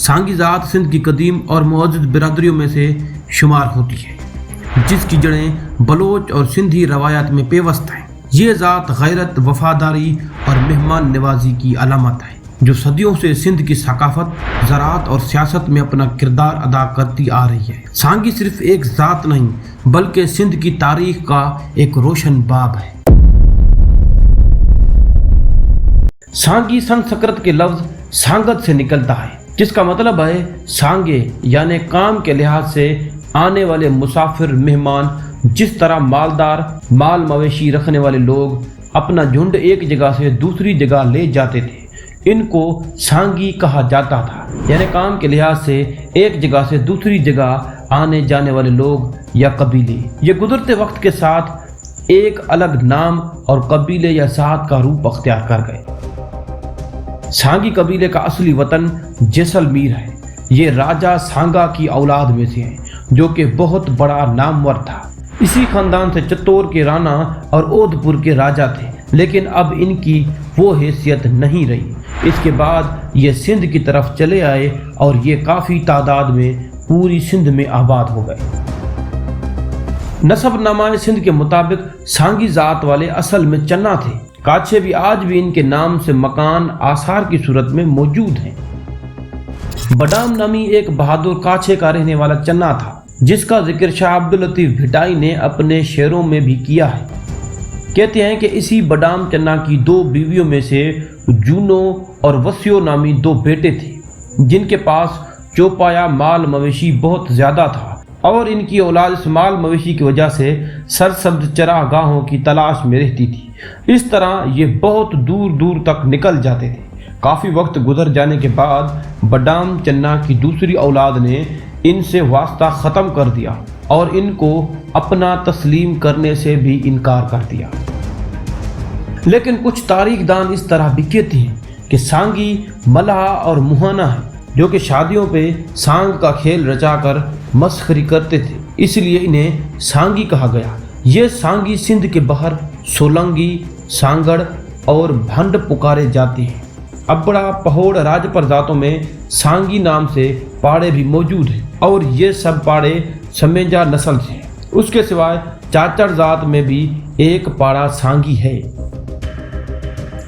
سانگی ذات سندھ کی قدیم اور معزز برادریوں میں سے شمار ہوتی ہے، جس کی جڑیں بلوچ اور سندھی روایات میں پیوست ہیں۔ یہ ذات غیرت، وفاداری اور مہمان نوازی کی علامت ہے، جو صدیوں سے سندھ کی ثقافت، زراعت اور سیاست میں اپنا کردار ادا کرتی آ رہی ہے۔ سانگی صرف ایک ذات نہیں بلکہ سندھ کی تاریخ کا ایک روشن باب ہے۔ سانگی سنسکرت کے لفظ سانگت سے نکلتا ہے، جس کا مطلب ہے سانگے، یعنی کام کے لحاظ سے آنے والے مسافر، مہمان۔ جس طرح مالدار، مال مویشی رکھنے والے لوگ اپنا جھنڈ ایک جگہ سے دوسری جگہ لے جاتے تھے، ان کو سانگی کہا جاتا تھا، یعنی کام کے لحاظ سے ایک جگہ سے دوسری جگہ آنے جانے والے لوگ یا قبیلے۔ یہ گزرتے وقت کے ساتھ ایک الگ نام اور قبیلے یا ذات کا روپ اختیار کر گئے۔ سانگی قبیلے کا اصلی وطن جیسلمیر ہے۔ یہ راجہ سانگا کی اولاد میں سے ہیں، جو کہ بہت بڑا نامور تھا۔ اسی خاندان سے چتور کے رانا اور اودھ پور کے راجہ تھے، لیکن اب ان کی وہ حیثیت نہیں رہی۔ اس کے بعد یہ سندھ کی طرف چلے آئے اور یہ کافی تعداد میں پوری سندھ میں آباد ہو گئے۔ نسب نامہ سندھ کے مطابق سانگی ذات والے اصل میں چنا تھے۔ کاچھے بھی آج بھی ان کے نام سے مکان آثار کی صورت میں موجود ہیں۔ بڈام نامی ایک بہادر کاچھے کا رہنے والا چنا تھا، جس کا ذکر شاہ عبداللطیف بھٹائی نے اپنے شعروں میں بھی کیا ہے۔ کہتے ہیں کہ اسی بڈام چنا کی 2 بیویوں میں سے جونو اور وسیو نامی 2 بیٹے تھے، جن کے پاس چوپایا مال مویشی بہت زیادہ تھا، اور ان کی اولاد اس مال مویشی کی وجہ سے سرسبز چراہ گاہوں کی تلاش میں رہتی تھی۔ اس طرح یہ بہت دور دور تک نکل جاتے تھے۔ کافی وقت گزر جانے کے بعد بڈام چنا کی دوسری اولاد نے ان سے واسطہ ختم کر دیا اور ان کو اپنا تسلیم کرنے سے بھی انکار کر دیا۔ لیکن کچھ تاریخ دان اس طرح بھی کہتے ہیں کہ سانگی ملہا اور موہانا ہیں، جو کہ شادیوں پہ سانگ کا کھیل رچا کر مسخری کرتے تھے، اس لیے انہیں سانگی کہا گیا۔ یہ سانگی سندھ کے باہر سولنگی، سانگڑ اور بھنڈ پکارے جاتے ہیں۔ ابڑا، پہوڑ، راجپر ذاتوں میں سانگی نام سے پاڑے بھی موجود ہیں، اور یہ سب پاڑے سمیجا نسل سے ہیں۔ اس کے سوائے چاچڑ ذات میں بھی ایک پاڑا سانگی ہے۔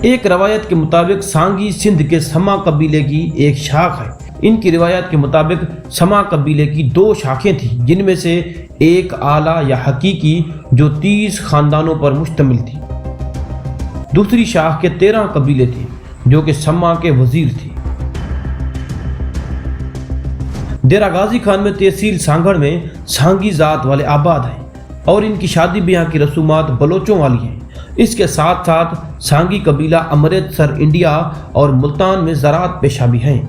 ایک روایت کے مطابق سانگی سندھ کے سما قبیلے کی ایک شاخ ہے۔ ان کی روایت کے مطابق سما قبیلے کی 2 شاخیں تھیں، جن میں سے ایک اعلیٰ یا حقیقی جو 30 خاندانوں پر مشتمل تھی۔ دوسری شاخ کے 13 قبیلے تھے، جو کہ سما کے وزیر تھے۔ ڈیرہ غازی خان میں تحصیل سانگھڑ میں سانگی ذات والے آباد ہیں، اور ان کی شادی بیاہ کی رسومات بلوچوں والی ہیں۔ اس کے ساتھ ساتھ سانگی قبیلہ امرتسر، انڈیا اور ملتان میں زراعت پیشہ بھی ہیں۔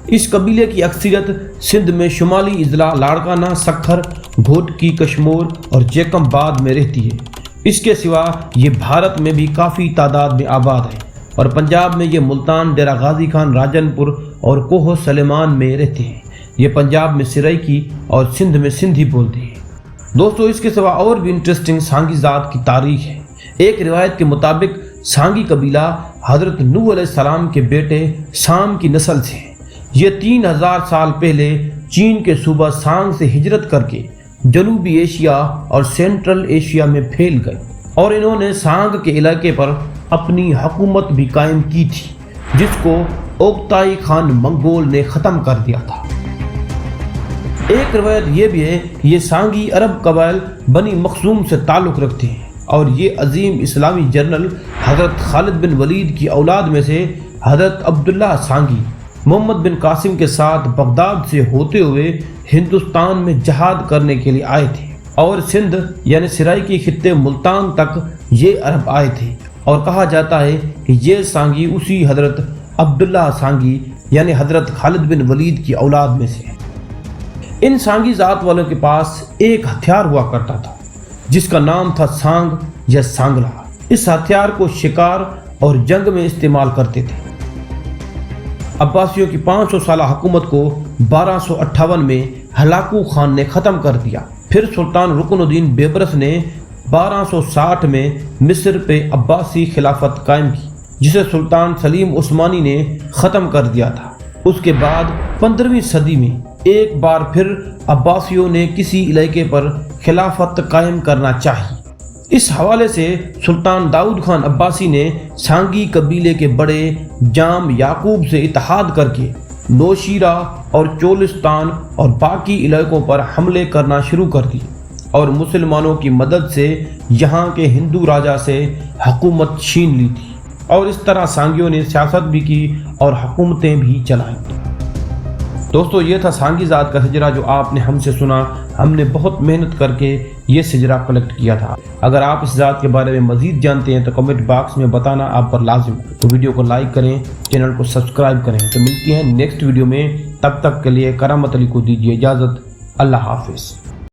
اس قبیلے کی اکثریت سندھ میں شمالی اضلاع لاڑکانہ، سکھر، گھوٹکی، کشمور اور جیکم باد میں رہتی ہے۔ اس کے سوا یہ بھارت میں بھی کافی تعداد میں آباد ہے، اور پنجاب میں یہ ملتان، ڈیرہ غازی خان، راجن پور اور کوہ سلیمان میں رہتے ہیں۔ یہ پنجاب میں سرائکی اور سندھ میں سندھی بولتے ہیں۔ دوستو، اس کے سوا اور بھی انٹرسٹنگ سانگی ذات کی تاریخ ہے۔ ایک روایت کے مطابق سانگی قبیلہ حضرت نوح علیہ السلام کے بیٹے سام کی نسل سے ہیں۔ یہ 3000 سال پہلے چین کے صوبہ سانگ سے ہجرت کر کے جنوبی ایشیا اور سینٹرل ایشیا میں پھیل گئے، اور انہوں نے سانگ کے علاقے پر اپنی حکومت بھی قائم کی تھی، جس کو اوکتائی خان منگول نے ختم کر دیا تھا۔ ایک روایت یہ بھی ہے کہ یہ سانگی عرب قبائل بنی مخزوم سے تعلق رکھتے ہیں، اور یہ عظیم اسلامی جنرل حضرت خالد بن ولید کی اولاد میں سے حضرت عبداللہ سانگی محمد بن قاسم کے ساتھ بغداد سے ہوتے ہوئے ہندوستان میں جہاد کرنے کے لیے آئے تھے، اور سندھ یعنی سرائکی خطے ملتان تک یہ عرب آئے تھے، اور کہا جاتا ہے کہ یہ سانگی اسی حضرت عبداللہ سانگی یعنی حضرت خالد بن ولید کی اولاد میں سے ہیں۔ ان سانگی ذات والوں کے پاس ایک ہتھیار ہوا کرتا تھا، جس کا نام تھا سانگ یا سانگلا۔ اس ہتھیار کو شکار اور جنگ میں استعمال کرتے تھے۔ عباسیوں کی 500 سالہ حکومت کو 1258 میں ہلاکو خان نے ختم کر دیا۔ پھر سلطان رکن الدین بیبرس نے 1260 میں مصر پہ عباسی خلافت قائم کی، جسے سلطان سلیم عثمانی نے ختم کر دیا تھا۔ اس کے بعد 15ویں صدی میں ایک بار پھر عباسیوں نے کسی علاقے پر خلافت قائم کرنا چاہی۔ اس حوالے سے سلطان داؤد خان عباسی نے سانگی قبیلے کے بڑے جام یعقوب سے اتحاد کر کے نوشیرہ اور چولستان اور باقی علاقوں پر حملے کرنا شروع کر دی اور مسلمانوں کی مدد سے یہاں کے ہندو راجا سے حکومت چھین لی تھی، اور اس طرح سانگیوں نے سیاست بھی کی اور حکومتیں بھی چلائیں۔ دوستو، یہ تھا سانگی ذات کا سجرہ جو آپ نے ہم سے سنا۔ ہم نے بہت محنت کر کے یہ سجرہ کلیکٹ کیا تھا۔ اگر آپ اس ذات کے بارے میں مزید جانتے ہیں تو کمنٹ باکس میں بتانا آپ پر لازم ہے۔ تو ویڈیو کو لائک کریں، چینل کو سبسکرائب کریں۔ تو ملتی ہیں نیکسٹ ویڈیو میں، تب تک کے لیے کرامت علی کو دیجیے اجازت۔ اللہ حافظ۔